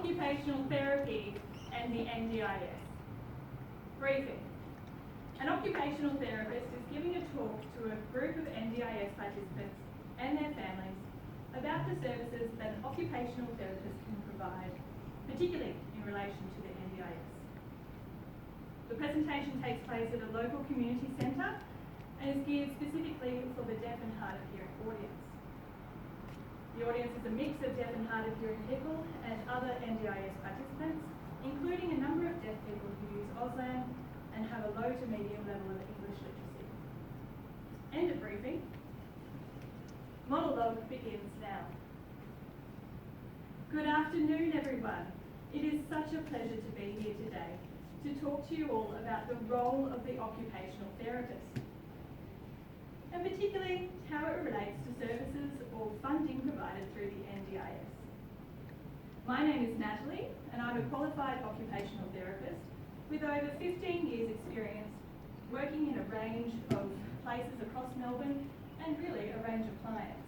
occupational therapy and the NDIS. Briefing. An occupational therapist is giving a talk to a group of NDIS participants and their families about the services that an occupational therapist can provide, particularly in relation to the NDIS. The presentation takes place at a local community centre and is geared specifically for the deaf and hard of hearing audience. The audience is a mix of deaf and hard of hearing people and other NDIS participants, including a number of deaf people who use Auslan and have a low to medium level of English literacy. End of briefing. Monologue begins now. Good afternoon, everyone. It is such a pleasure to be here today to talk to you all about the role of the occupational therapist, and particularly how it relates to services or funding provided through the NDIS. My name is Natalie, and I'm a qualified occupational therapist with over 15 years experience working in a range of places across Melbourne and really a range of clients.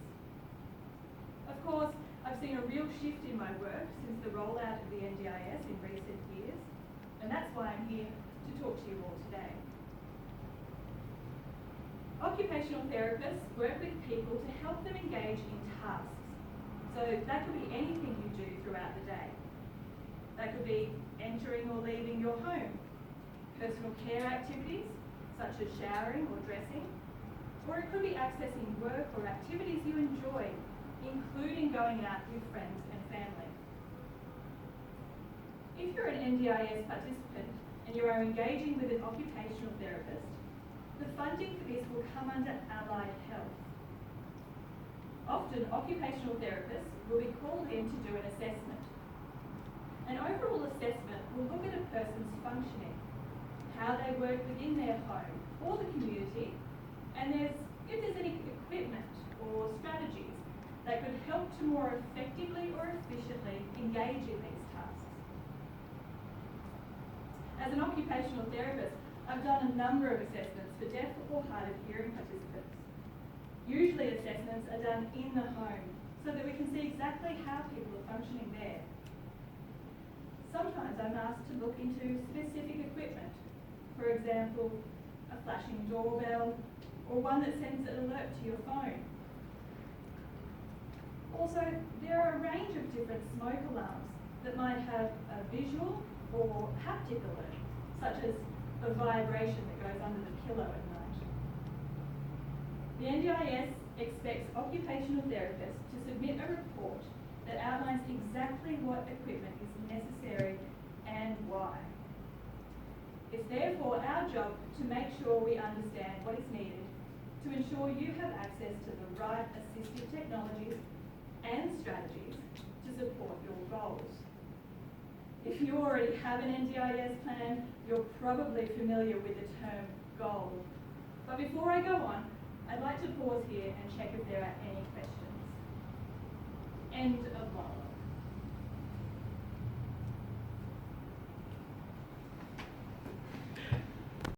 Of course, I've seen a real shift in my work since the rollout of the NDIS in recent years, and that's why I'm here to talk to you all today. Occupational therapists work with people to help them engage in tasks. So that could be anything you do throughout the day. That could be entering or leaving your home, personal care activities such as showering or dressing, or it could be accessing work or activities you enjoy, including going out with friends and family. If you're an NDIS participant and you are engaging with an occupational therapist, the funding for this will come under allied health. Often, occupational therapists will be called in to do an assessment. An overall assessment will look at a person's functioning, how they work within their home or the community, and if there's any equipment or strategies that could help to more effectively or efficiently engage in these tasks. As an occupational therapist, I've done a number of assessments for deaf or hard of hearing participants. Usually assessments are done in the home so that we can see exactly how people are functioning there. Sometimes I'm asked to look into specific equipment, for example, a flashing doorbell or one that sends an alert to your phone. Also, there are a range of different smoke alarms that might have a visual or haptic alert, such as the vibration that goes under the pillow at night. The NDIS expects occupational therapists to submit a report that outlines exactly what equipment is necessary and why. It's therefore our job to make sure we understand what is needed to ensure you have access to the right assistive technologies and strategies to support your goals. If you already have an NDIS plan, you're probably familiar with the term goal. But before I go on, I'd like to pause here and check if there are any questions. End of monologue.